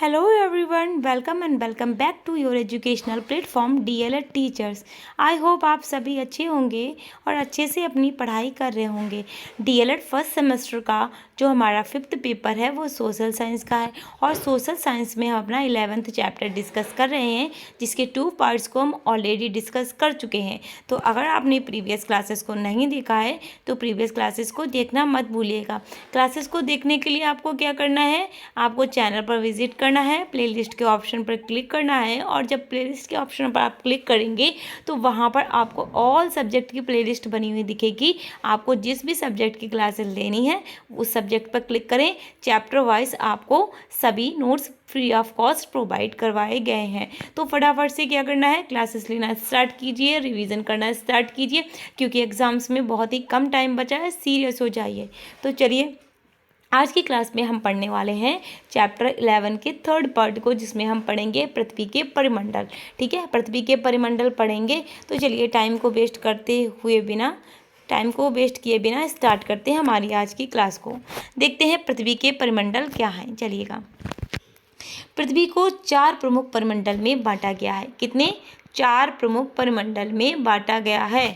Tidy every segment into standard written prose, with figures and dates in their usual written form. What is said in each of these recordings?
Hello everyone, welcome and welcome back to your educational platform DLED teachers. I hope आप सभी अच्छे होंगे और अच्छे से अपनी पढ़ाई कर रहे होंगे। DLED फर्स्ट सेमेस्टर का जो हमारा 5th पेपर है वो सोशल साइंस का है और सोशल साइंस में हम अपना 11th चैप्टर डिस्कस कर रहे हैं, जिसके 2 पार्ट्स को हम ऑलरेडी डिस्कस कर चुके हैं। तो अगर आपने प्रीवियस क्लासेस को नहीं देखा है तो प्रीवियस क्लासेस को देखना मत भूलिएगा। क्लासेस को देखने के लिए आपको क्या करना है, आपको चैनल पर विजिट करना है, प्लेलिस्ट के ऑप्शन पर क्लिक करना है और जब प्लेलिस्ट के ऑप्शन पर आप क्लिक करेंगे तो वहाँ पर आपको ऑल सब्जेक्ट की प्लेलिस्ट बनी हुई दिखेगी। आपको जिस भी सब्जेक्ट की क्लासेस लेनी है उस सब्जेक्ट पर क्लिक करें। चैप्टर वाइज आपको सभी notes free of cost provide करवाए गए हैं। तो फटाफट से क्या करना है, क्लासेस लेना स्टार्ट कीजिए, रिवीजन करना स्टार्ट कीजिए, क्योंकि एग्जाम्स में बहुत ही कम टाइम बचा है। सीरियस हो जाइए। तो चलिए, आज की क्लास में हम पढ़ने वाले हैं चैप्टर 11 के 3rd पार्ट को, जिसमें हम पढ़ेंगे पृथ्वी के परिमंडल। ठीक है, पृथ्वी के परिमंडल पढ़ेंगे। तो चलिए, टाइम को वेस्ट किए बिना स्टार्ट करते हैं हमारी आज की क्लास को। देखते हैं पृथ्वी के परिमंडल क्या हैं। चलिएगा, पृथ्वी को 4 प्रमुख परिमंडल में बांटा गया है। कितने? 4 प्रमुख परिमंडल में बांटा गया है।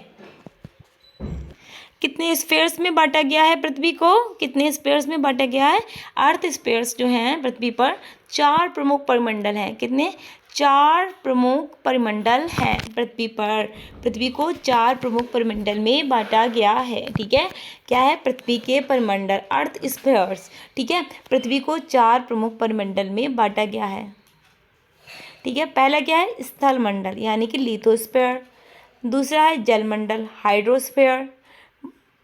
कितने स्फीयर्स में बांटा गया है पृथ्वी को? कितने स्फीयर्स में बांटा गया है? अर्थ स्फीयर्स जो हैं पृथ्वी पर 4 प्रमुख परिमंडल हैं। कितने? 4 प्रमुख परिमंडल हैं पृथ्वी पर। पृथ्वी को 4 प्रमुख परिमंडल में बांटा गया है। ठीक है, क्या है? पृथ्वी के परिमंडल, अर्थ स्फीयर्स। ठीक है, पृथ्वी को 4 प्रमुख परिमंडल में बांटा गया है। ठीक है, पहला क्या है? स्थल मंडल यानी कि लिथोस्फीयर। दूसरा है जलमंडल, हाइड्रोस्फीयर।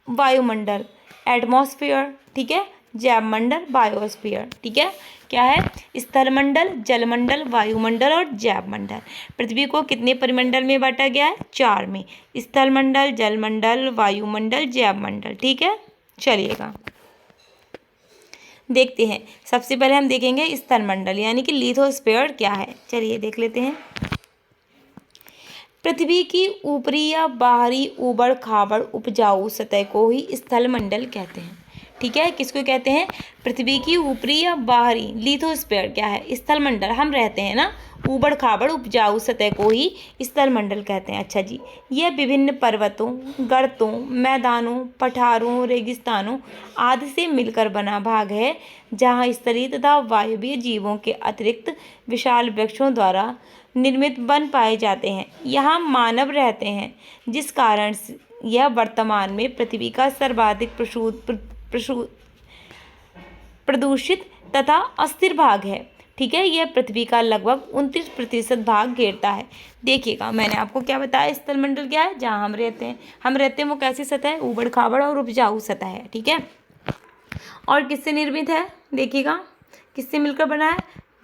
वायुमंडल, एटमॉस्फेयर। ठीक है, जैवमंडल, बायोस्फीयर। ठीक है, क्या है? स्थलमंडल, जलमंडल, वायुमंडल और जैवमंडल। पृथ्वी को कितने परिमंडल में बांटा गया है? 4 में। स्थलमंडल, जलमंडल, वायुमंडल, जैवमंडल। ठीक है, चलिएगा देखते हैं। सबसे पहले हम देखेंगे स्थलमंडल यानी कि लिथोस्फीयर क्या है। चलिए देख लेते हैं। पृथ्वी की ऊपरी या बाहरी ऊबड़ खाबड़ उपजाऊ सतह को ही स्थलमंडल कहते हैं। ठीक है, किसको कहते हैं? पृथ्वी की ऊपरी या बाहरी, लिथोस्फीयर क्या है? स्थलमंडल। हम रहते हैं ना ऊबड़ खाबड़ उपजाऊ सतह को ही स्थलमंडल कहते हैं। अच्छा जी, यह विभिन्न पर्वतों, गर्तों, मैदानों, पठारों, रेगिस्तानों आदि से मिलकर बना भाग है, जहाँ स्तरीय तथा वायवीय जीवों के अतिरिक्त विशाल वृक्षों द्वारा निर्मित वन पाए जाते हैं। यहाँ मानव रहते हैं, जिस कारण यह वर्तमान में पृथ्वी का सर्वाधिक प्रदूषित तथा अस्थिर भाग है। ठीक है, यह पृथ्वी का लगभग 29% भाग घेरता है। देखिएगा, मैंने आपको क्या बताया, स्थलमंडल क्या है? जहाँ हम रहते हैं वो कैसी सतह है? ऊबड़ खाबड़ और उपजाऊ सतह है। ठीक है, और किससे निर्मित है? देखिएगा, किससे मिलकर बना है?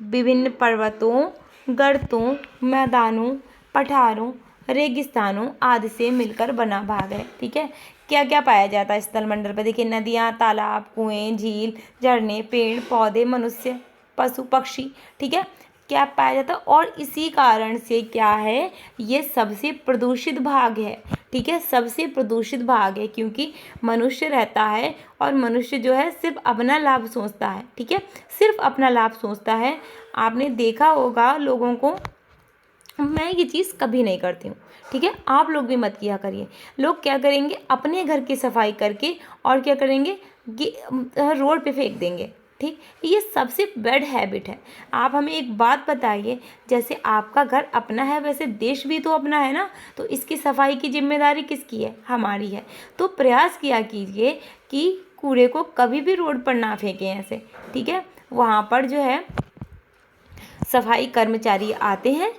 विभिन्न पर्वतों, गर्तों, मैदानों, पठारों, रेगिस्तानों आदि से मिलकर बना भाग है। ठीक है, क्या क्या पाया जाता है स्थलमंडल पर? देखिए, नदियाँ, तालाब, कुएं, झील, झरने, पेड़ पौधे, मनुष्य, पशु पक्षी। ठीक है, क्या पाया जाता है? और इसी कारण से क्या है, ये सबसे प्रदूषित भाग है। ठीक है, सबसे प्रदूषित भाग है, क्योंकि मनुष्य रहता है और मनुष्य जो है सिर्फ अपना लाभ सोचता है। ठीक है, सिर्फ अपना लाभ सोचता है। आपने देखा होगा लोगों को, मैं ये चीज़ कभी नहीं करती हूँ। ठीक है, आप लोग भी मत किया करिए। लोग क्या करेंगे, अपने घर की सफाई करके और क्या करेंगे कि रोड पे फेंक देंगे। ठीक, ये सबसे बैड हैबिट है। आप हमें एक बात बताइए, जैसे आपका घर अपना है वैसे देश भी तो अपना है ना, तो इसकी सफाई की जिम्मेदारी किसकी है? हमारी है। तो प्रयास किया कीजिए कि कूड़े को कभी भी रोड पर ना फेंकें ऐसे। ठीक है, वहाँ पर जो है सफाई कर्मचारी आते हैं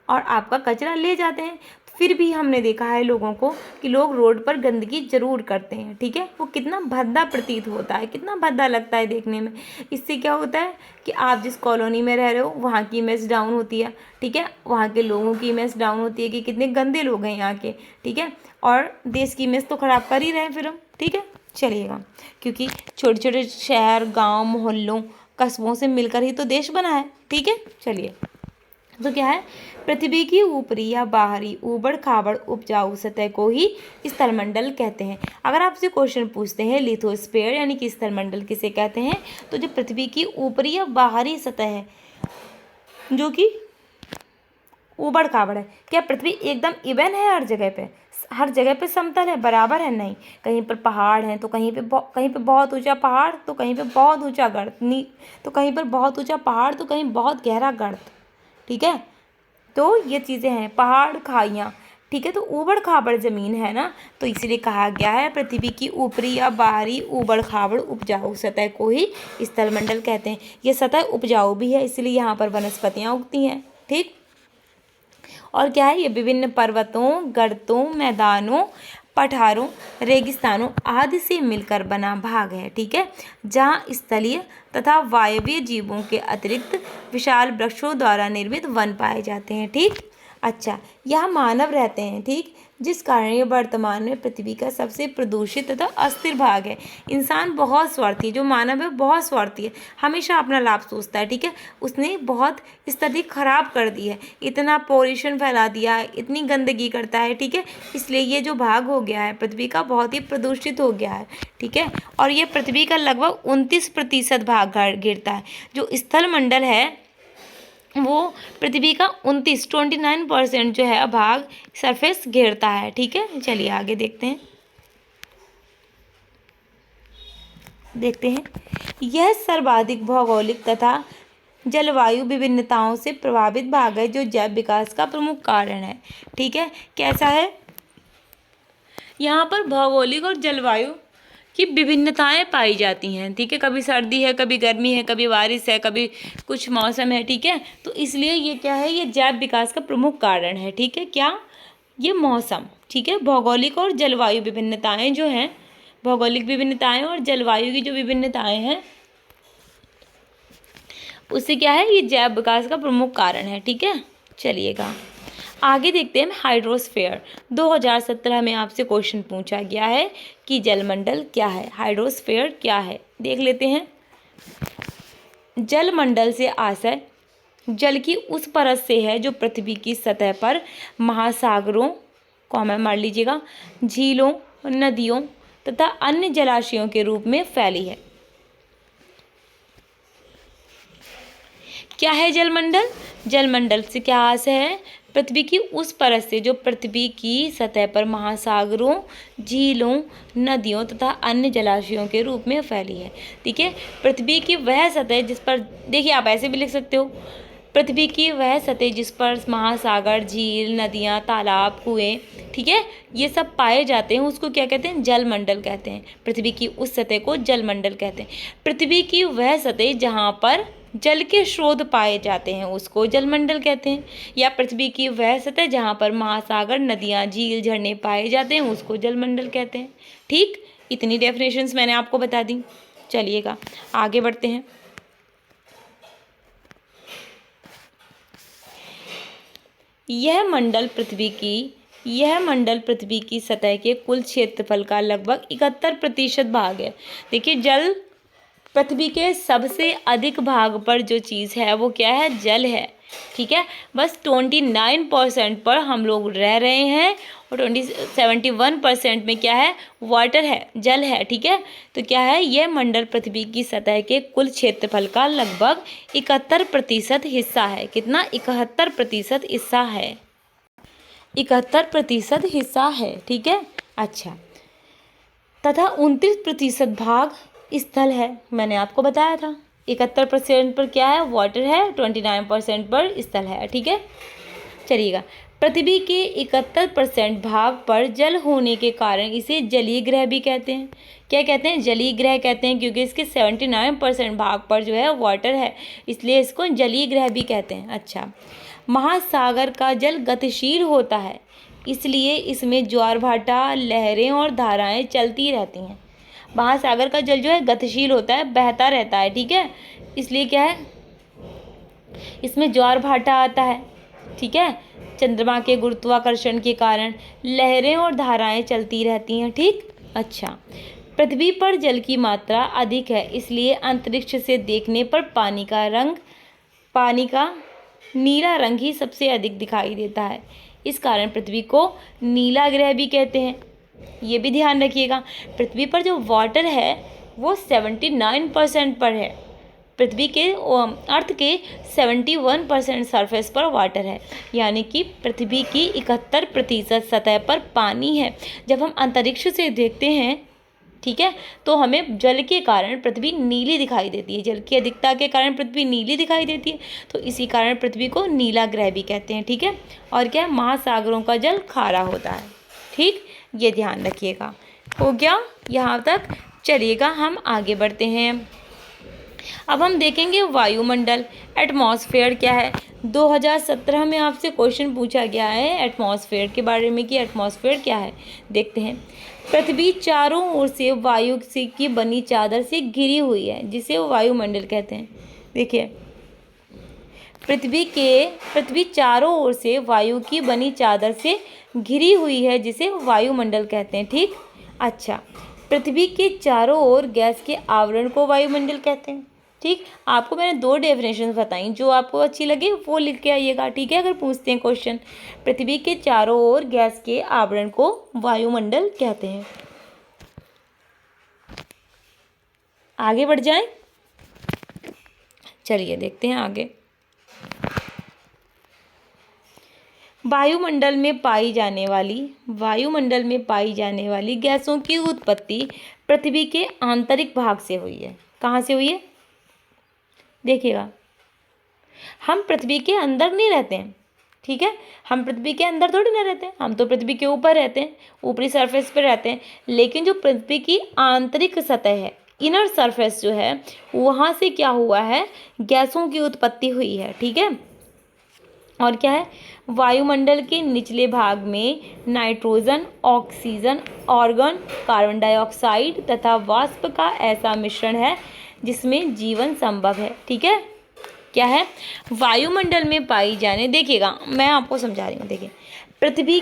और आपका कचरा ले जाते हैं। फिर भी हमने देखा है लोगों को कि लोग रोड पर गंदगी जरूर करते हैं। ठीक है, वो कितना भद्दा प्रतीत होता है, कितना भद्दा लगता है देखने में। इससे क्या होता है कि आप जिस कॉलोनी में रह रहे हो वहाँ की इमेज डाउन होती है। ठीक है, वहाँ के लोगों की इमेज डाउन होती है कि कितने गंदे लोग हैं यहाँ के। ठीक है, और देश की इमेज तो ख़राब कर ही रहे हैं फिर हम। ठीक है, चलिएगा, क्योंकि छोटे छोटे शहर, गाँव, मोहल्लों, कस्बों से मिलकर ही तो देश बना है। ठीक है, चलिए तो क्या है, पृथ्वी की ऊपरी या बाहरी ऊबड़ खाबड़ उपजाऊ सतह को ही स्थलमंडल कहते हैं। अगर आपसे क्वेश्चन पूछते हैं लिथोस्फीयर यानी कि स्थलमंडल किसे कहते हैं, तो जो पृथ्वी की ऊपरी या बाहरी सतह है जो कि ऊबड़ खाबड़ है, क्या पृथ्वी एकदम इवन है हर जगह पे समतल है, बराबर है? नहीं, कहीं पर पहाड़ हैं तो कहीं पे बहुत ऊंचा पहाड़ तो कहीं पे बहुत ऊंचा गर्त, तो कहीं पर बहुत ऊंचा पहाड़ तो कहीं बहुत गहरा गर्त। ठीक है, तो ये चीज़ें हैं, पहाड़ खाइयाँ। ठीक है, तो ऊबड़ खाबड़ ज़मीन है ना, तो इसीलिए कहा गया है पृथ्वी की ऊपरी या बाहरी ऊबड़ खाबड़ उपजाऊ सतह को ही स्थलमंडल कहते हैं। ये सतह उपजाऊ भी है, इसलिए यहाँ पर वनस्पतियाँ उगती हैं। ठीक, और क्या है, ये विभिन्न पर्वतों, गर्तों, मैदानों, पठारों, रेगिस्तानों आदि से मिलकर बना भाग है। ठीक है, जहाँ स्थलीय तथा वायवीय जीवों के अतिरिक्त विशाल वृक्षों द्वारा निर्मित वन पाए जाते हैं। ठीक, अच्छा, यहाँ मानव रहते हैं। ठीक, जिस कारण ये वर्तमान में पृथ्वी का सबसे प्रदूषित तथा अस्थिर भाग है। इंसान बहुत स्वार्थी है, जो मानव है बहुत स्वार्थी है, हमेशा अपना लाभ सोचता है। ठीक है, उसने बहुत स्थिति खराब कर दी है, इतना पॉल्यूशन फैला दिया है, इतनी गंदगी करता है। ठीक है, इसलिए ये जो भाग हो गया है पृथ्वी का बहुत ही प्रदूषित हो गया है। ठीक है, और ये पृथ्वी का लगभग 29% भाग घेरता है। जो स्थलमंडल है वो पृथ्वी का 29% जो है भाग सरफेस घेरता है। ठीक है, चलिए आगे देखते हैं। यह सर्वाधिक भौगोलिक तथा जलवायु विभिन्नताओं से प्रभावित भाग है, जो जैव विकास का प्रमुख कारण है। ठीक है, कैसा है, यहाँ पर भौगोलिक और जलवायु की विभिन्नताएं पाई जाती हैं। ठीक है, कभी सर्दी है, कभी गर्मी है, कभी बारिश है, कभी कुछ मौसम है। ठीक है, तो इसलिए ये क्या है, ये जैव विकास का प्रमुख कारण है। ठीक है, क्या, ये मौसम। ठीक है, भौगोलिक और जलवायु विभिन्नताएं जो हैं, भौगोलिक विभिन्नताएं और जलवायु की जो विभिन्नताएं हैं उससे क्या है, ये जैव विकास का प्रमुख कारण है। ठीक है, चलिएगा आगे देखते हैं। हाइड्रोस्फीयर 2017 में आपसे क्वेश्चन पूछा गया है कि जलमंडल क्या है, हाइड्रोस्फीयर क्या है, देख लेते हैं। जलमंडल से आशय जल की उस परत से है जो पृथ्वी की सतह पर महासागरों, कॉमा मार लीजिएगा, झीलों, नदियों तथा अन्य जलाशयों के रूप में फैली है। क्या है जलमंडल? जलमंडल से क्या आशय है, पृथ्वी की उस परत से जो पृथ्वी की सतह पर महासागरों, झीलों, नदियों तथा अन्य जलाशयों के रूप में फैली है। ठीक है, पृथ्वी की वह सतह जिस पर, देखिए आप ऐसे भी लिख सकते हो, पृथ्वी की वह सतह जिस पर महासागर, झील, नदियाँ, तालाब, कुएं, ठीक है, ये सब पाए जाते हैं, उसको क्या कहते हैं, जलमंडल कहते हैं। पृथ्वी की उस सतह को जलमंडल कहते हैं। पृथ्वी की वह सतह जहाँ पर जल के स्रोत पाए जाते हैं उसको जलमंडल कहते हैं, या पृथ्वी की वह सतह जहाँ पर महासागर, नदियाँ, झील, झरने पाए जाते हैं उसको जलमंडल कहते हैं। ठीक, इतनी डेफिनेशंस मैंने आपको बता दी। चलिएगा आगे बढ़ते हैं। यह मंडल पृथ्वी की सतह के कुल क्षेत्रफल का लगभग 71% भाग है। देखिए, जल पृथ्वी के सबसे अधिक भाग पर जो चीज़ है वो क्या है, जल है। ठीक है, बस 29% पर हम लोग रह रहे हैं और 71% में क्या है, वाटर है, जल है। ठीक है, तो क्या है, यह मंडल पृथ्वी की सतह के कुल क्षेत्रफल का लगभग 71% हिस्सा है। कितना, 71% हिस्सा है, 71% हिस्सा है। ठीक है, अच्छा, तथा 29% भाग स्थल है। मैंने आपको बताया था 71% पर क्या है, वाटर है, 29% पर स्थल है। ठीक है, चलिएगा, पृथ्वी के 71% भाग पर जल होने के कारण इसे जलीय ग्रह भी कहते हैं। क्या कहते हैं, जलीय ग्रह कहते हैं, क्योंकि इसके 79% भाग पर जो है वाटर है, इसलिए इसको जलीय ग्रह भी कहते हैं। अच्छा, महासागर का जल गतिशील होता है, इसलिए इसमें ज्वार भाटा, लहरें और धाराएं चलती रहती हैं। महासागर का जल जो है गतिशील होता है, बहता रहता है। ठीक है, इसलिए क्या है, इसमें ज्वार भाटा आता है। ठीक है, चंद्रमा के गुरुत्वाकर्षण के कारण लहरें और धाराएं चलती रहती हैं। ठीक, अच्छा, पृथ्वी पर जल की मात्रा अधिक है, इसलिए अंतरिक्ष से देखने पर पानी का नीला रंग ही सबसे अधिक दिखाई देता है। इस कारण पृथ्वी को नीला ग्रह भी कहते हैं। ये भी ध्यान रखिएगा। पृथ्वी पर जो वाटर है वो 79% पर है। पृथ्वी के अर्थ के 71% सरफेस पर वाटर है, यानी कि पृथ्वी की 71% सतह पर पानी है। जब हम अंतरिक्ष से देखते हैं, ठीक है, तो हमें जल के कारण पृथ्वी नीली दिखाई देती है। जल की अधिकता के कारण पृथ्वी नीली दिखाई देती है, तो इसी कारण पृथ्वी को नीला ग्रह भी कहते हैं। ठीक है, और क्या, महासागरों का जल खारा होता है। ठीक, ये ध्यान रखिएगा। हो गया यहाँ तक। चलिएगा हम आगे बढ़ते हैं। अब हम देखेंगे वायुमंडल, एटमॉस्फेयर क्या है। 2017 में आपसे क्वेश्चन पूछा गया है एटमॉस्फेयर के बारे में कि एटमॉस्फेयर क्या है। देखते हैं। पृथ्वी चारों ओर से वायु से की बनी चादर से घिरी हुई है, जिसे वायुमंडल कहते हैं। देखिए, पृथ्वी चारों ओर से वायु की बनी चादर से घिरी हुई है, जिसे वायुमंडल कहते हैं। ठीक, अच्छा, पृथ्वी के चारों ओर गैस के आवरण को वायुमंडल कहते हैं। ठीक, आपको मैंने 2 डेफिनेशन बताई, जो आपको अच्छी लगे वो लिख के आइएगा। ठीक है, अगर पूछते हैं क्वेश्चन, पृथ्वी के चारों ओर गैस के आवरण को वायुमंडल कहते हैं। आगे बढ़ जाएं। चलिए देखते हैं आगे। वायुमंडल में पाई जाने वाली गैसों की उत्पत्ति पृथ्वी के आंतरिक भाग से हुई है। कहाँ से हुई है? देखिएगा, हम पृथ्वी के अंदर नहीं रहते हैं। ठीक है, हम पृथ्वी के अंदर थोड़ी ना रहते हैं, हम तो पृथ्वी के ऊपर रहते हैं, ऊपरी सरफेस पर रहते हैं। लेकिन जो पृथ्वी की आंतरिक सतह है, इनर सरफेस जो है, वहाँ से क्या हुआ है, गैसों की उत्पत्ति हुई है। ठीक है, और क्या है, वायुमंडल के निचले भाग में nitrogen, oxygen, argon, carbon dioxide तथा वाष्प का ऐसा मिश्रण है जिसमें जीवन संभव है। ठीक है, क्या है, वायुमंडल में पाई जाने, देखिएगा मैं आपको समझा रही हूँ। देखिए, पृथ्वी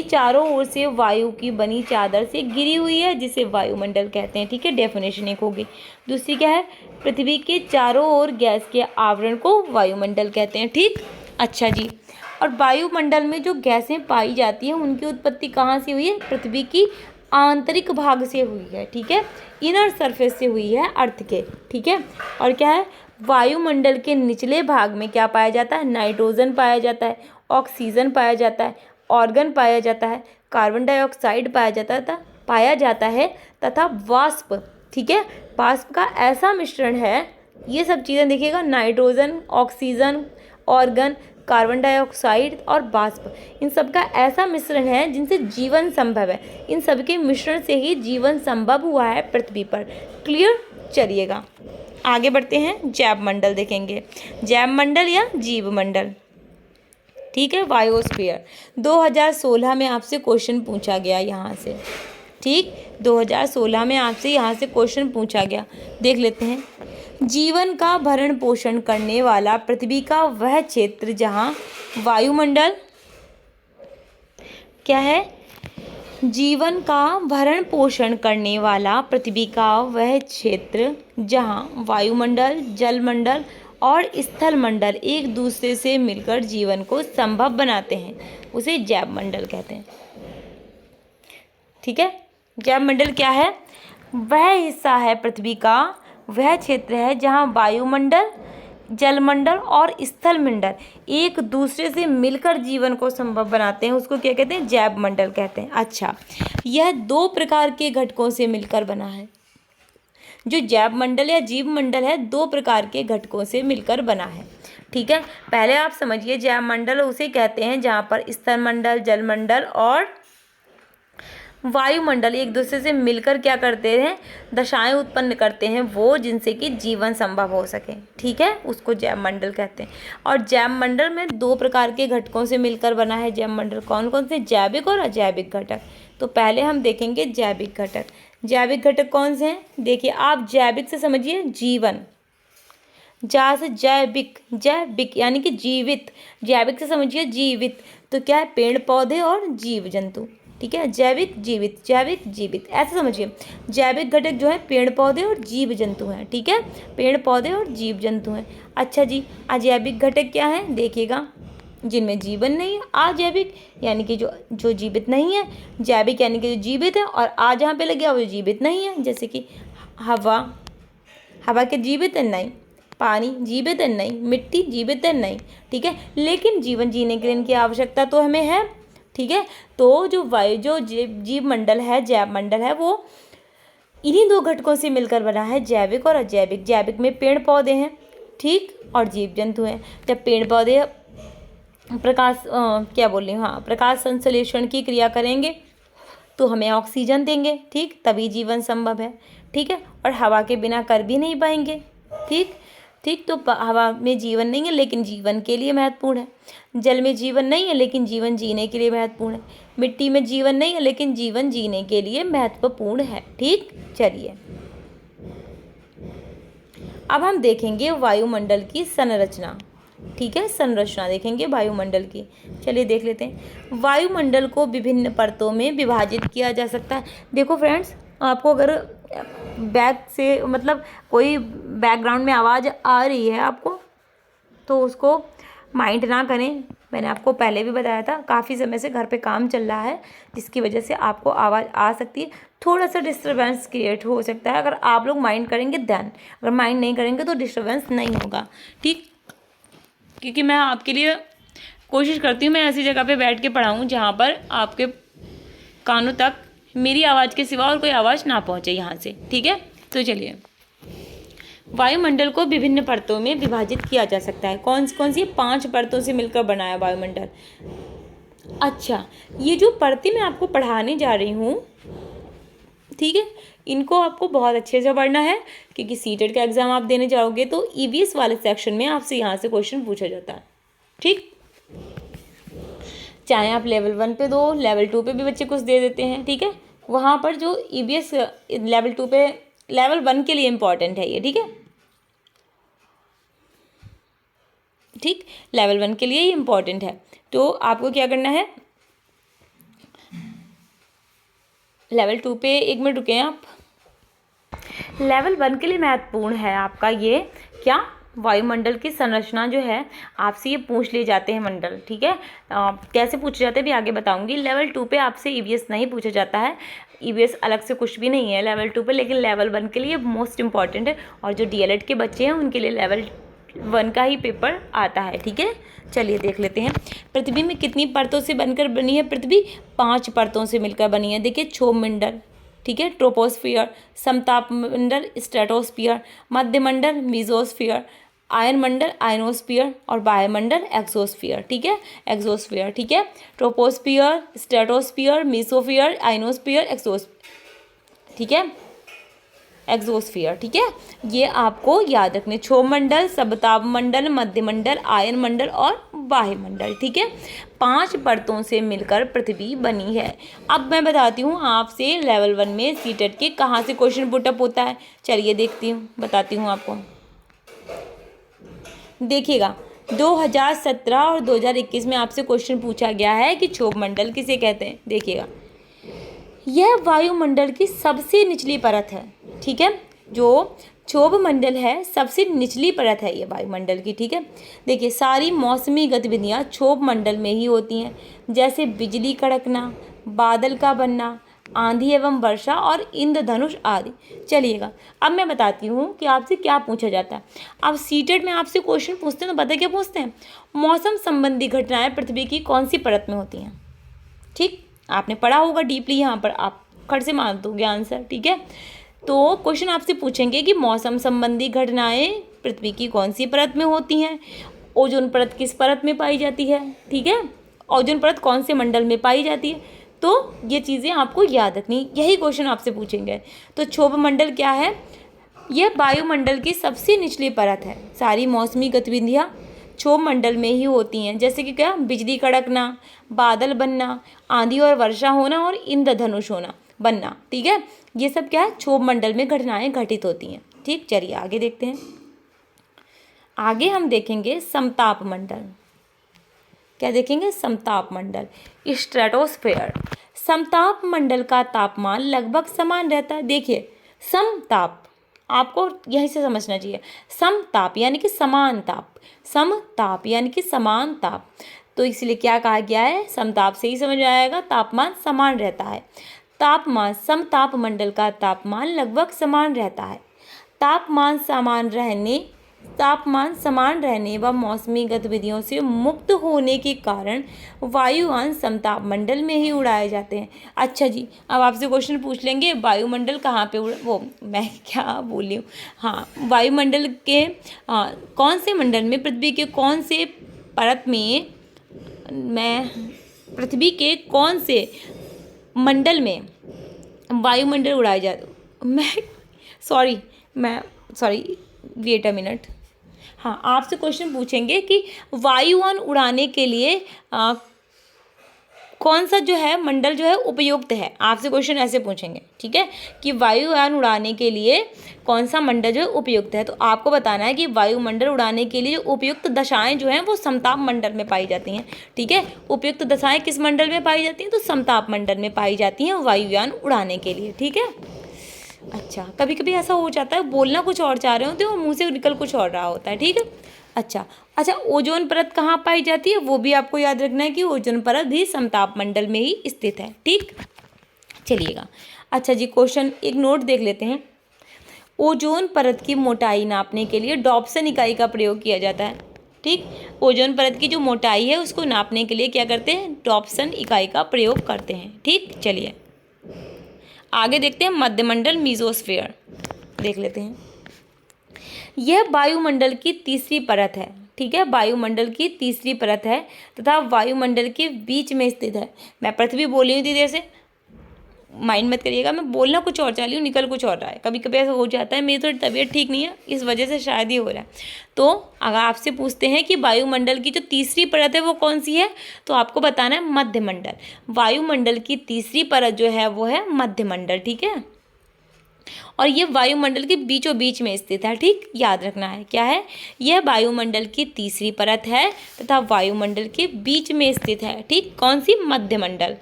चारों ओर से वायु की बनी चादर से घिरी हुई है, जिसे वायुमंडल कहते हैं। ठीक है, डेफिनेशन एक होगी। दूसरी क्या है, पृथ्वी के चारों ओर गैस के आवरण को वायुमंडल कहते हैं। ठीक, अच्छा जी। और वायुमंडल में जो गैसें पाई जाती हैं, उनकी उत्पत्ति कहाँ से हुई है? पृथ्वी की आंतरिक भाग से हुई है। ठीक है, इनर सरफेस से हुई है, अर्थ के। ठीक है, और क्या है, वायुमंडल के निचले भाग में क्या पाया जाता है? नाइट्रोजन पाया जाता है, ऑक्सीजन पाया जाता है, ऑर्गन पाया जाता है, कार्बन डाइऑक्साइड पाया जाता है तथा वाष्प। ठीक है, वाष्प का ऐसा मिश्रण है, ये सब चीज़ें देखिएगा, nitrogen, oxygen, organ, carbon dioxide और वाष्प, इन सब का ऐसा मिश्रण है जिनसे जीवन संभव है। इन सब के मिश्रण से ही जीवन संभव हुआ है पृथ्वी पर। क्लियर? चलिएगा आगे बढ़ते हैं। जैवमंडल देखेंगे, जैवमंडल या जीवमंडल। ठीक है, बायोस्फीयर 2016 में आपसे क्वेश्चन पूछा गया यहाँ से। ठीक, 2016 में आपसे यहाँ से क्वेश्चन पूछा गया, देख लेते हैं। जीवन का भरण पोषण करने वाला पृथ्वी का वह क्षेत्र जहाँ वायुमंडल, क्या है, जीवन का भरण पोषण करने वाला पृथ्वी का वह क्षेत्र जहाँ वायुमंडल, जलमंडल और स्थलमंडल एक दूसरे से मिलकर जीवन को संभव बनाते हैं, उसे जैवमंडल कहते हैं। ठीक है, जैवमंडल क्या है? वह हिस्सा है पृथ्वी का, वह क्षेत्र है जहाँ वायुमंडल, जलमंडल और स्थलमंडल एक दूसरे से मिलकर जीवन को संभव बनाते हैं, उसको क्या कहते हैं? जैवमंडल कहते हैं। अच्छा, यह 2 प्रकार के घटकों से मिलकर बना है। जो जैवमंडल या जीवमंडल है, 2 प्रकार के घटकों से मिलकर बना है। ठीक है, पहले आप समझिए, जैवमंडल उसे कहते हैं जहाँ पर स्थलमंडल, जलमंडल और वायुमंडल एक दूसरे से मिलकर क्या करते हैं? दशाएं उत्पन्न करते हैं, वो जिनसे कि जीवन संभव हो सके। ठीक है, उसको जैवमंडल कहते हैं। और जैवमंडल में 2 प्रकार के घटकों से मिलकर बना है जैवमंडल। कौन कौन से? जैविक और अजैविक घटक। तो पहले हम देखेंगे जैविक घटक। जैविक घटक कौन से हैं? देखिए, आप जैविक से समझिए जीवन, जा से जैविक, जैविक यानी कि जीवित, जैविक से समझिए जीवित, तो क्या है? पेड़ पौधे और जीव जंतु। ठीक है, जैविक जीवित ऐसे समझिए। जैविक घटक जो है पेड़ पौधे और जीव जंतु हैं, ठीक है, पेड़ पौधे और जीव जंतु हैं। अच्छा जी, अजैविक घटक क्या है देखिएगा, जिनमें जीवन नहीं है। अजैविक यानी कि जो जो जीवित नहीं है, जैविक यानी कि जो जीवित है, और आ जहाँ पे लग गया वो जीवित नहीं है, जैसे कि हवा, हवा के जीवित है नहीं, पानी जीवित है नहीं, मिट्टी जीवित है नहीं, ठीक है, लेकिन जीवन जीने के लिए इनकी आवश्यकता तो हमें है, ठीक है। तो जो वायु जो जीव मंडल है, जैव मंडल है, वो इन्हीं दो घटकों से मिलकर बना है, जैविक और अजैविक। जैविक में पेड़ पौधे हैं, ठीक, और जीव जंतु हैं। जब पेड़ पौधे प्रकाश क्या बोल रही हूँ, हाँ, प्रकाश संश्लेषण की क्रिया करेंगे तो हमें ऑक्सीजन देंगे, ठीक, तभी जीवन संभव है, ठीक है, और हवा के बिना कर भी नहीं पाएंगे, ठीक ठीक। तो हवा में जीवन नहीं है लेकिन जीवन के लिए महत्वपूर्ण है। जल में जीवन नहीं है लेकिन जीवन जीने के लिए महत्वपूर्ण है। मिट्टी में जीवन नहीं है लेकिन जीवन जीने के लिए महत्वपूर्ण है, ठीक। चलिए अब हम देखेंगे वायुमंडल की संरचना, ठीक है, संरचना देखेंगे वायुमंडल की। चलिए देख लेते हैं। वायुमंडल को विभिन्न परतों में विभाजित किया जा सकता है। देखो फ्रेंड्स, आपको अगर बैक से मतलब कोई बैकग्राउंड में आवाज़ आ रही है आपको, तो उसको माइंड ना करें। मैंने आपको पहले भी बताया था, काफ़ी समय से घर पे काम चल रहा है, जिसकी वजह से आपको आवाज़ आ सकती है, थोड़ा सा डिस्टर्बेंस क्रिएट हो सकता है। अगर आप लोग माइंड करेंगे देन, अगर माइंड नहीं करेंगे तो डिस्टर्बेंस नहीं होगा, ठीक। क्योंकि मैं आपके लिए कोशिश करती हूँ मैं ऐसी जगह पे बैठ के पढ़ाऊँ जहाँ पर आपके कानों तक मेरी आवाज़ के सिवा और कोई आवाज़ ना पहुँचे यहाँ से, ठीक है। तो चलिए, वायुमंडल को विभिन्न परतों में विभाजित किया जा सकता है। कौन कौन सी? 5 परतों से मिलकर बना है वायुमंडल। अच्छा, ये जो परतें मैं आपको पढ़ाने जा रही हूँ, ठीक है, इनको आपको बहुत अच्छे से पढ़ना है, क्योंकि सीटेट का एग्जाम आप देने जाओगे तो ईवीएस वाले सेक्शन में आपसे यहाँ से क्वेश्चन पूछा जाता है, ठीक। चाहे आप लेवल 1 पे दो, लेवल 2 पे भी बच्चे कुछ दे देते हैं, ठीक है। वहाँ पर जो ईवीएस लेवल 2 पे, लेवल 1 के लिए इम्पॉर्टेंट है ये, ठीक है, ठीक, लेवल 1 के लिए ही इम्पॉर्टेंट है। तो आपको क्या करना है, लेवल 2 पे 1 मिनट रुके आप। लेवल 1 के लिए महत्वपूर्ण है आपका ये क्या, वायुमंडल की संरचना जो है, आपसे ये पूछ लिए जाते हैं मंडल, ठीक है। कैसे पूछे जाते हैं भी आगे बताऊंगी। लेवल 2 पे आपसे ईवीएस नहीं पूछा जाता है, ईवीएस अलग से कुछ भी नहीं है लेवल 2 पे, लेकिन लेवल 1 के लिए मोस्ट इंपॉर्टेंट है। और जो डीएलएड के बच्चे हैं उनके लिए लेवल 1 का ही पेपर आता है, ठीक है। चलिए देख लेते हैं, पृथ्वी में कितनी परतों से बनकर बनी है पृथ्वी? 5 परतों से मिलकर बनी है। देखिए, क्षोभमंडल, ठीक है, ट्रोपोस्फियर, समतापमंडल, स्ट्रेटोस्फियर, मध्यमंडल, मीजोस्फियर, आयनमंडल, आयनोस्फियर, और वायुमंडल, एक्सोस्फियर, ठीक है, एक्सोस्फियर, ठीक है। ट्रोपोस्फियर, स्ट्रेटोस्फियर, मीसोफियर, आयनोस्फियर, ठीक है, एक्सोस्फियर, ठीक है। ये आपको याद रखने, क्षोभमंडल, समतापमंडल, मध्यमंडल, आयनमंडल और वायुमंडल, ठीक है। 5 परतों से मिलकर पृथ्वी बनी है। अब मैं बताती हूँ आपसे लेवल 1 में सीटेट के कहाँ से क्वेश्चन पुटअप होता है। चलिए देखती हूँ, बताती हूँ आपको। देखिएगा, 2017 और 2021 में आपसे क्वेश्चन पूछा गया है कि क्षोभमंडल किसे कहते हैं। देखिएगा, यह वायुमंडल की सबसे निचली परत है, ठीक है। जो क्षोभमंडल है सबसे निचली परत है ये वायुमंडल की, ठीक है। देखिए, सारी मौसमी गतिविधियाँ क्षोभमंडल में ही होती हैं, जैसे बिजली कड़कना, बादल का बनना, आंधी एवं वर्षा और इंद्रधनुष आदि। चलिएगा, अब मैं बताती हूँ कि आपसे क्या पूछा जाता है। अब सीटेट में आपसे क्वेश्चन पूछते हैं तो पता क्या पूछते हैं, मौसम संबंधी घटनाएं पृथ्वी की कौन सी परत में होती हैं, ठीक। आपने पढ़ा होगा डीपली, यहाँ पर आप खट से मान दोगे आंसर, ठीक है। तो क्वेश्चन आपसे पूछेंगे कि मौसम संबंधी घटनाएं पृथ्वी की कौन सी परत में होती हैं, ओजोन परत किस परत में पाई जाती है, ठीक है, ओजोन परत कौन से मंडल में पाई जाती है। तो ये चीज़ें आपको याद रखनी, यही क्वेश्चन आपसे पूछेंगे। तो क्षोभमंडल क्या है, यह वायुमंडल की सबसे निचली परत है। सारी मौसमी गतिविधियाँ क्षोभमंडल में ही होती हैं, जैसे कि क्या, बिजली कड़कना, बादल बनना, आंधी और वर्षा होना और इंद्रधनुष होना बनना, ठीक है। ये सब क्या है, क्षोभमंडल में घटनाएं घटित होती हैं, ठीक। चलिए आगे देखते हैं। आगे हम देखेंगे समताप मंडल। क्या देखेंगे? समताप मंडल, स्ट्रेटोस्फेयर। समताप मंडल का तापमान लगभग समान रहता है। देखिए समताप, आपको यहीं से समझना चाहिए। समताप यानी कि समान ताप, समताप यानी कि समान ताप, तो इसलिए क्या कहा गया है? समताप से ही समझ में आएगा, तापमान समान रहता है। तापमान, समताप मंडल का तापमान लगभग समान रहता है। तापमान समान रहने व मौसमी गतिविधियों से मुक्त होने के कारण वायुयान समताप मंडल में ही उड़ाए जाते हैं। अच्छा जी, अब आपसे क्वेश्चन पूछ लेंगे वायुमंडल कहाँ पे मैं क्या बोल रही हूँ, हाँ, वायुमंडल के कौन से मंडल में, पृथ्वी के कौन से परत में, पृथ्वी के कौन से मंडल में वायुमंडल उड़ाए जाते? Sorry wait a minute. हाँ, आपसे क्वेश्चन पूछेंगे कि वायुयान उड़ाने के लिए कौन सा जो है मंडल जो है उपयुक्त है। आपसे क्वेश्चन ऐसे पूछेंगे, ठीक है, कि वायुयान उड़ाने के लिए कौन सा मंडल जो है उपयुक्त है। तो आपको बताना है कि वायुमंडल उड़ाने के लिए उपयुक्त दशाएं जो हैं वो समताप मंडल में पाई जाती हैं। ठीक है, उपयुक्त दशाएं किस मंडल में पाई जाती हैं? तो समताप मंडल में पाई जाती हैं वायुयान उड़ाने के लिए। ठीक है, अच्छा, कभी कभी ऐसा हो जाता है बोलना कुछ और चाह रहे होते हैं और मुंह से निकल कुछ और रहा होता है। ठीक है, अच्छा, ओजोन परत कहाँ पाई जाती है वो भी आपको याद रखना है कि ओजोन परत भी समताप मंडल में ही स्थित है। ठीक, चलिएगा। अच्छा जी, क्वेश्चन एक नोट देख लेते हैं। ओजोन परत की मोटाई नापने के लिए डॉप्सन इकाई का प्रयोग किया जाता है। ठीक, ओजोन परत की जो मोटाई है उसको नापने के लिए क्या करते हैं? डॉप्सन इकाई का प्रयोग करते हैं। ठीक, चलिए आगे देखते हैं। मध्यमंडल, मीजोस्फीयर देख लेते हैं। यह वायुमंडल की तीसरी परत है। ठीक है, वायुमंडल की तीसरी परत है तथा वायुमंडल के बीच में स्थित है। मैं पृथ्वी बोली हुई थी, देर से माइंड मत करिएगा, मैं बोलना कुछ और चाह रही हूँ, निकल कुछ और रहा है। कभी कभी ऐसा हो जाता है, मेरी थोड़ी तबीयत ठीक नहीं है, इस वजह से शायद ही हो रहा है। तो अगर आपसे पूछते हैं कि वायुमंडल की जो तीसरी परत है वो कौन सी है, तो आपको बताना है मध्यमंडल। वायुमंडल की तीसरी परत जो है वो है मध्यमंडल। ठीक है, और ये वायुमंडल के बीचों बीच में स्थित है। ठीक, याद रखना है क्या है? यह वायुमंडल की तीसरी परत है तथा वायुमंडल के बीच में स्थित है। ठीक, कौन सी? मध्यमंडल।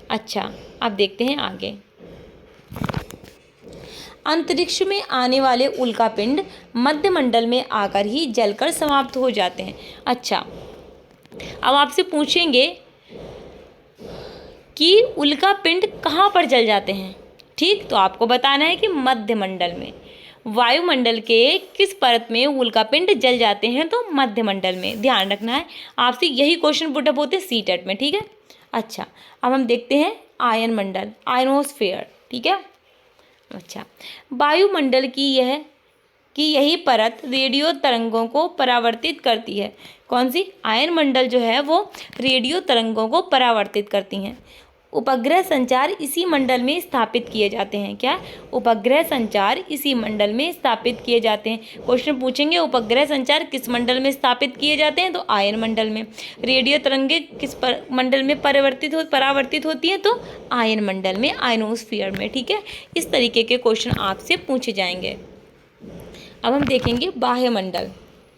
अच्छा, अब देखते हैं आगे। अंतरिक्ष में आने वाले उल्कापिंड मध्यमंडल में आकर ही जलकर समाप्त हो जाते हैं। अच्छा, अब आपसे पूछेंगे कि उल्कापिंड कहाँ पर जल जाते हैं। ठीक, तो आपको बताना है कि मध्यमंडल में। वायुमंडल के किस परत में उल्कापिंड जल जाते हैं? तो मध्यमंडल में। ध्यान रखना है, आपसे यही क्वेश्चन पुटअप होते हैं सीटेट में। ठीक है, अच्छा, अब हम देखते हैं आयन मंडल, आयनोस्फीयर। ठीक है, अच्छा, वायुमंडल की यही परत रेडियो तरंगों को परावर्तित करती है। कौन सी? आयन मंडल जो है वो रेडियो तरंगों को परावर्तित करती हैं। उपग्रह संचार इसी मंडल में स्थापित किए जाते हैं। क्या? उपग्रह संचार इसी मंडल में स्थापित किए जाते हैं। क्वेश्चन पूछेंगे उपग्रह संचार किस मंडल में स्थापित किए जाते हैं? तो आयन मंडल में। रेडियो तरंगे किस मंडल में परावर्तित होती हैं? तो आयन मंडल में, आयनोस्फीयर में। ठीक है, इस तरीके के क्वेश्चन आपसे पूछे जाएंगे। अब हम देखेंगे बाह्यमंडल,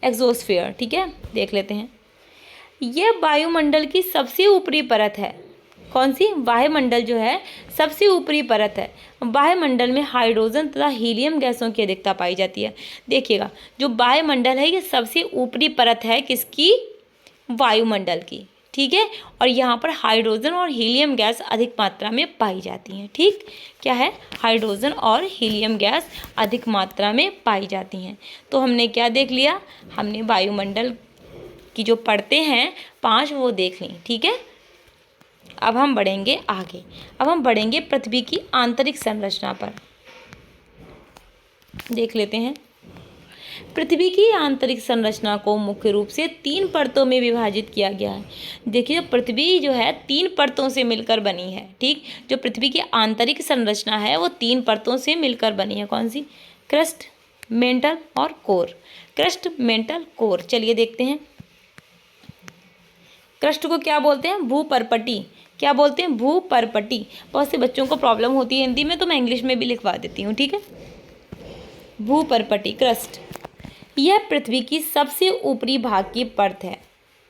एक्सोस्फीयर। ठीक है, देख लेते हैं। यह वायुमंडल की सबसे ऊपरी परत है। कौन सी? वायुमंडल जो है सबसे ऊपरी परत है। वायुमंडल में हाइड्रोजन तथा हीलियम गैसों की अधिकता पाई जाती है। देखिएगा, जो वायुमंडल है ये सबसे ऊपरी परत है किसकी? वायुमंडल की। ठीक है, और यहाँ पर हाइड्रोजन और हीलियम गैस अधिक मात्रा में पाई जाती हैं। ठीक, क्या है? हाइड्रोजन और हीलियम गैस अधिक मात्रा में पाई जाती हैं। तो हमने क्या देख लिया? हमने वायुमंडल की जो परतें हैं 5 वो देख ली। ठीक है, अब हम बढ़ेंगे आगे। अब हम बढ़ेंगे पृथ्वी की आंतरिक संरचना पर। देख लेते हैं। पृथ्वी की आंतरिक संरचना को मुख्य रूप से 3 परतों में विभाजित किया गया है। देखिए, पृथ्वी जो है 3 परतों से मिलकर बनी है। ठीक, जो पृथ्वी की आंतरिक संरचना है वो 3 परतों से मिलकर बनी है। कौन सी? क्रस्ट, मेंटल और कोर। Crust, mental, core. चलिए देखते हैं। क्रस्ट को क्या बोलते हैं? भूपर्पटी। क्या बोलते हैं? भूपर्पटी। बहुत से बच्चों को प्रॉब्लम होती है हिंदी में, तो मैं इंग्लिश में भी लिखवा देती हूँ। ठीक है, भूपर्पटी, क्रस्ट। यह पृथ्वी की सबसे ऊपरी भाग की परत है।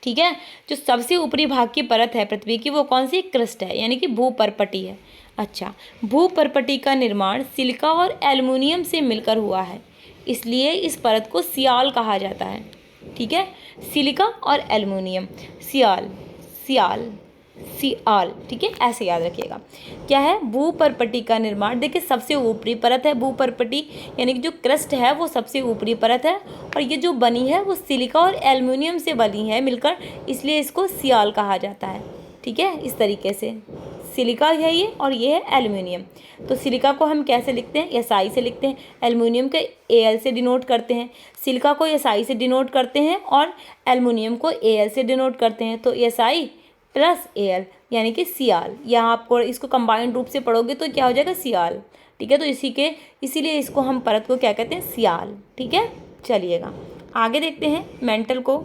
ठीक है। जो सबसे ऊपरी भाग की परत है पृथ्वी की वो कौन सी, क्रस्ट है, यानी कि भूपर्पटी है। अच्छा, भूपर्पटी का निर्माण सिलिका और एल्युमिनियम से मिलकर हुआ है, इसलिए इस परत को सियाल कहा जाता है। ठीक है, सिलिका और एल्युमिनियम, सियाल, सियाल, सियाल, ठीक है, ऐसे याद रखिएगा। क्या है, भूपर्पटी का निर्माण, देखिए सबसे ऊपरी परत है भूपर्पटी, यानी कि जो क्रस्ट है वो सबसे ऊपरी परत है, और ये जो बनी है वो सिलिका और एल्युमिनियम से बनी है मिलकर, इसलिए इसको सियाल कहा जाता है। ठीक है, इस तरीके से सिलिका है ये और ये है एल्युमिनियम। तो सिलिका को हम कैसे लिखते हैं, एसआई से लिखते हैं, एल्युमिनियम को एल से डिनोट करते हैं, सिलिका को एसआई से डिनोट करते हैं और एल्युमिनियम को एल से डिनोट करते हैं। तो एसआई प्लस एल यानी कि सियाल। यहाँ आपको इसको कंबाइंड रूप से पढ़ोगे तो क्या हो जाएगा, सियाल। ठीक है, तो इसीलिए इसको हम परत को क्या कहते हैं, सियाल। ठीक है, चलिएगा आगे देखते हैं मेंटल को।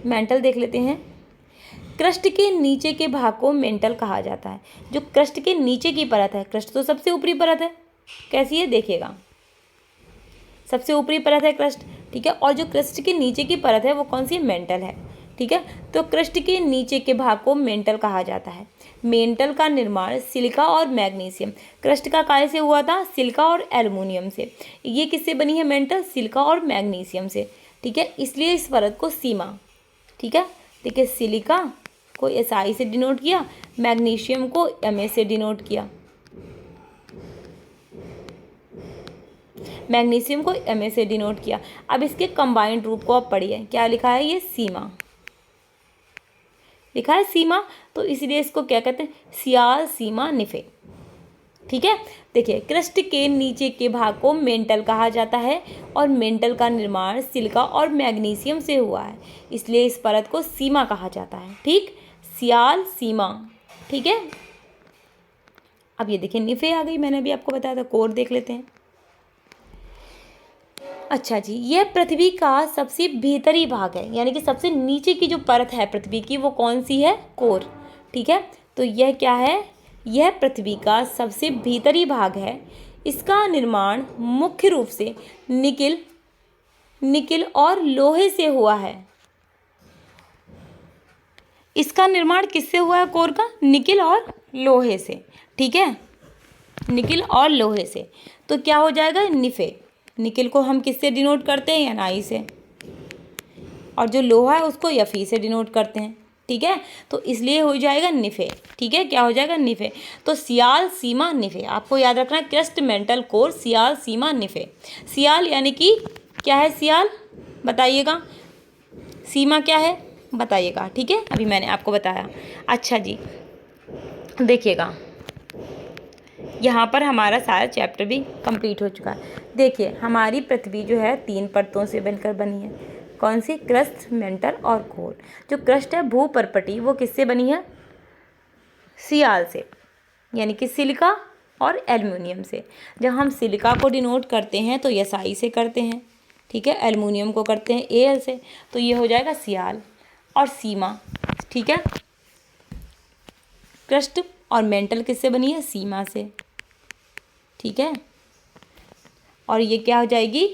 मेंटल देख लेते हैं। क्रस्ट के नीचे के भाग को मेंटल कहा जाता है। जो क्रस्ट के नीचे की परत है, क्रस्ट तो सबसे ऊपरी परत है, कैसी है देखिएगा, सबसे ऊपरी परत है क्रस्ट। ठीक है, और जो क्रस्ट के नीचे की परत है वो कौन सी है, मेंटल है। ठीक है, तो क्रस्ट के नीचे के भाग को मेंटल कहा जाता है। मेंटल का निर्माण सिलिका और मैग्नीशियम, क्रस्ट का काय से हुआ था, सिलिका और एल्युमिनियम से। ये किससे बनी है मेंटल, सिलिका और मैग्नीशियम से। ठीक है, इसलिए इस परत को सीमा, ठीक है, देखिए सिलिका को एसआई से डिनोट किया, मैग्नीशियम को एमए से डिनोट किया, मैग्नीशियम को एमए से डिनोट किया। अब इसके कंबाइंड रूप को आप पढ़िए, क्या लिखा है, ये सीमा लिखा है, सीमा, तो इसलिए इसको क्या कहते हैं, सियाल, सीमा, निफे। ठीक है, देखिए क्रस्ट के नीचे के भाग को मेंटल कहा जाता है और मेंटल का निर्माण सिलिका और मैग्नीशियम से हुआ है, इसलिए इस परत को सीमा कहा जाता है। ठीक, सियाल, सीमा। ठीक है, अब ये देखिए निफे आ गई, मैंने अभी आपको बताया था। कोर देख लेते हैं। अच्छा जी, यह पृथ्वी का सबसे भीतरी भाग है, यानी कि सबसे नीचे की जो परत है पृथ्वी की वो कौन सी है, कोर। ठीक है, तो यह क्या है, यह पृथ्वी का सबसे भीतरी भाग है। इसका निर्माण मुख्य रूप से निकिल और लोहे से हुआ है। इसका निर्माण किससे हुआ है, कोर का, निकिल और लोहे से। ठीक है, निकिल और लोहे से, तो क्या हो जाएगा, निफे। निकिल को हम किससे डिनोट करते हैं, एनआई से, और जो लोहा है उसको एफई से डिनोट करते हैं। ठीक है, तो इसलिए हो जाएगा निफे। ठीक है, क्या हो जाएगा, निफे। तो सियाल, सीमा, निफे, आपको याद रखना है, क्रस्ट, मेंटल, कोर, सियाल, सीमा, निफे। सियाल यानी कि क्या है, सियाल बताइएगा, सीमा क्या है बताइएगा। ठीक है, अभी मैंने आपको बताया। अच्छा जी, देखिएगा यहाँ पर हमारा सारा चैप्टर भी कंप्लीट हो चुका है। देखिए हमारी पृथ्वी जो है 3 परतों से बनकर बनी है, कौन सी, क्रस्ट, मेंटल और कोर। जो क्रस्ट है भूपर्पटी वो किससे बनी है, सियाल से, यानी कि सिलिका और एल्युमिनियम से। जब हम सिलिका को डिनोट करते हैं तो एसआई से करते हैं, ठीक है, एल्युमिनियम को करते हैं एल से, तो ये हो जाएगा सियाल और सीमा। ठीक है, क्रस्ट और मेंटल किससे बनी है, सीमा से। ठीक है, और ये क्या हो जाएगी,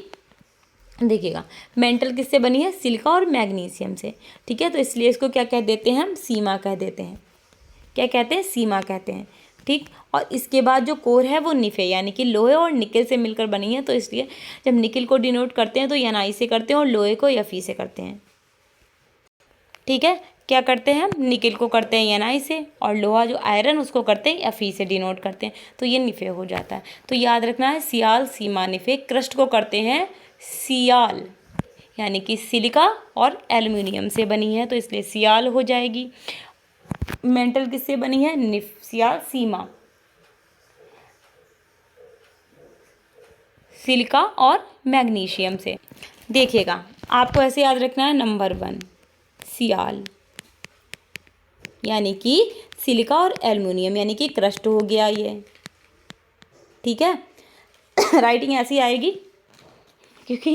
देखिएगा मेंटल किससे बनी है, सिलिका और मैग्नीशियम से। ठीक है, तो इसलिए इसको क्या कह देते हैं, हम सीमा कह देते हैं। क्या कहते हैं, सीमा कहते हैं। ठीक, और इसके बाद जो कोर है वो निफे, यानी कि लोहे और निकिल से मिलकर बनी है, तो इसलिए जब निकिल को डिनोट करते हैं तो एनआई से करते हैं और लोहे को एफई से करते हैं। ठीक है, क्या करते हैं, हम निकिल को करते हैं एनआई से और लोहा जो आयरन उसको करते हैं एफई से डिनोट करते हैं, तो ये निफे हो जाता है। तो याद रखना है, सियाल, सीमा, निफे। क्रस्ट को करते हैं सियाल, यानी कि सिलिका और एल्युमिनियम से बनी है, तो इसलिए सियाल हो जाएगी। मेंटल किससे बनी है, सियाल, सीमा, सिलिका और मैग्नीशियम से। देखिएगा आपको ऐसे याद रखना है, नंबर 1 सियाल यानी कि सिलिका और एल्युमिनियम, यानी कि क्रस्ट हो गया ये। ठीक है, राइटिंग ऐसी आएगी क्योंकि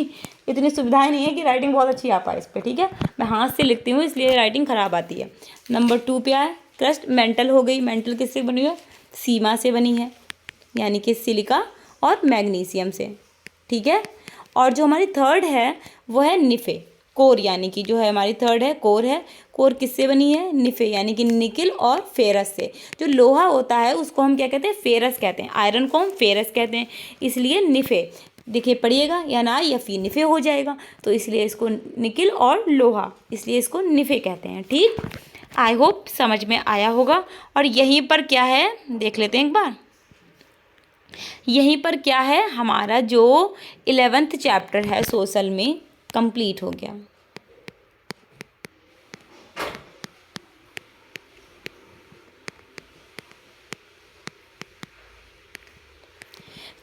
इतनी सुविधाएं नहीं है कि राइटिंग बहुत अच्छी आ पाए इस पर। ठीक है, मैं हाथ से लिखती हूँ इसलिए राइटिंग ख़राब आती है। नंबर 2 पे आया क्रस्ट, मेंटल हो गई। मेंटल किससे बनी है, सीमा से बनी है, यानी कि सिलिका और मैग्नीशियम से। ठीक है, और जो हमारी 3rd है वो है निफे। कोर यानी कि जो है हमारी थर्ड है कोर है। कोर किससे बनी है? निफे यानी कि निकिल और फेरस से। जो लोहा होता है उसको हम क्या कहते हैं? फेरस कहते हैं। आयरन को हम फेरस कहते हैं, इसलिए निफे। देखिए पढ़िएगा या ना या फिर निफे हो जाएगा, तो इसलिए इसको निकिल और लोहा, इसलिए इसको निफे कहते हैं। ठीक, आई होप समझ में आया होगा। और यहीं पर क्या है देख लेते हैं एक बार। यहीं पर क्या है, हमारा जो 11th चैप्टर है सोशल में कंप्लीट हो गया।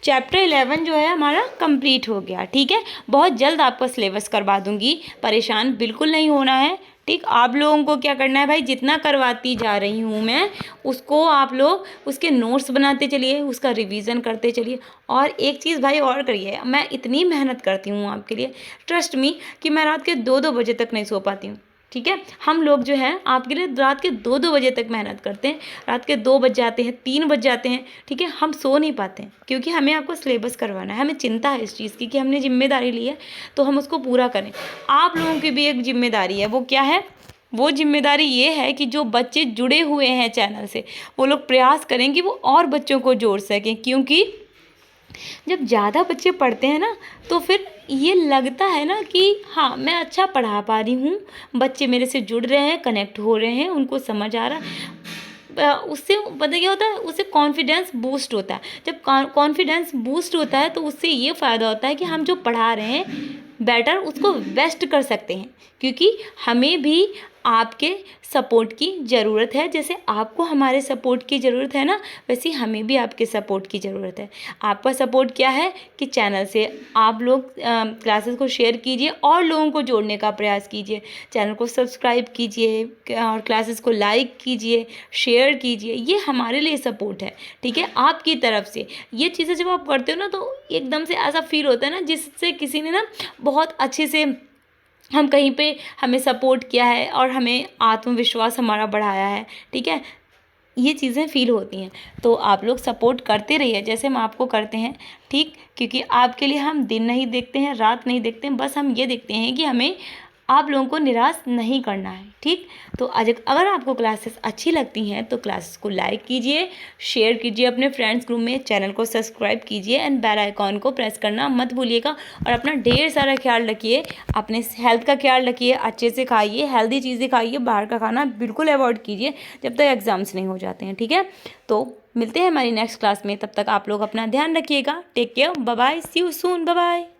चैप्टर 11 जो है हमारा कंप्लीट हो गया। ठीक है, बहुत जल्द आपका सिलेबस करवा दूंगी, परेशान बिल्कुल नहीं होना है। ठीक, आप लोगों को क्या करना है भाई, जितना करवाती जा रही हूँ मैं उसको आप लोग उसके नोट्स बनाते चलिए, उसका रिवीजन करते चलिए। और एक चीज़ भाई और करिए, मैं इतनी मेहनत करती हूँ आपके लिए, ट्रस्ट मी, कि मैं रात के 2-2 बजे तक नहीं सो पाती हूँ। ठीक है, हम लोग जो है आपके लिए रात के 2-2 बजे तक मेहनत करते हैं, रात के 2 बज जाते हैं, 3 बज जाते हैं। ठीक है, हम सो नहीं पाते हैं क्योंकि हमें आपको सिलेबस करवाना है, हमें चिंता है इस चीज़ की कि हमने जिम्मेदारी ली है तो हम उसको पूरा करें। आप लोगों की भी एक जिम्मेदारी है, वो क्या है? वो जिम्मेदारी ये है कि जो बच्चे जुड़े हुए हैं चैनल से, वो लोग प्रयास करें कि वो और बच्चों को जोड़ सकें, क्योंकि जब ज़्यादा बच्चे पढ़ते हैं ना तो फिर ये लगता है ना कि हाँ मैं अच्छा पढ़ा पा रही हूँ, बच्चे मेरे से जुड़ रहे हैं, कनेक्ट हो रहे हैं, उनको समझ आ रहा है। उससे पता क्या होता है, उससे कॉन्फिडेंस बूस्ट होता है। जब कॉन्फिडेंस बूस्ट होता है तो उससे ये फ़ायदा होता है कि हम जो पढ़ा रहे हैं बेटर उसको बेस्ट कर सकते हैं, क्योंकि हमें भी आपके सपोर्ट की ज़रूरत है। जैसे आपको हमारे सपोर्ट की ज़रूरत है ना, वैसे हमें भी आपके सपोर्ट की ज़रूरत है। आपका सपोर्ट क्या है कि चैनल से आप लोग क्लासेस को शेयर कीजिए और लोगों को जोड़ने का प्रयास कीजिए, चैनल को सब्सक्राइब कीजिए और क्लासेस को लाइक कीजिए, शेयर कीजिए। ये हमारे लिए सपोर्ट है। ठीक है, आपकी तरफ से ये चीज़ें जब आप करते हो ना तो एकदम से ऐसा फील होता है ना जिससे किसी ने ना बहुत अच्छे से हम कहीं पे हमें सपोर्ट किया है और हमें आत्मविश्वास हमारा बढ़ाया है। ठीक है, ये चीज़ें फ़ील होती हैं। तो आप लोग सपोर्ट करते रहिए जैसे हम आपको करते हैं। ठीक, क्योंकि आपके लिए हम दिन नहीं देखते हैं, रात नहीं देखते हैं, बस हम ये देखते हैं कि हमें आप लोगों को निराश नहीं करना है। ठीक, तो आज अगर आपको क्लासेस अच्छी लगती हैं तो क्लासेस को लाइक कीजिए, शेयर कीजिए अपने फ्रेंड्स ग्रुप में, चैनल को सब्सक्राइब कीजिए एंड बेल आइकॉन को प्रेस करना मत भूलिएगा। और अपना ढेर सारा ख्याल रखिए, अपने हेल्थ का ख्याल रखिए, अच्छे से खाइए, हेल्दी चीज़ें खाइए, बाहर का खाना बिल्कुल अवॉइड कीजिए जब तक एग्ज़ाम्स नहीं हो जाते हैं। ठीक है, तो मिलते हैं हमारी नेक्स्ट क्लास में, तब तक आप लोग अपना ध्यान रखिएगा। Take care, bye bye, see you soon, bye bye.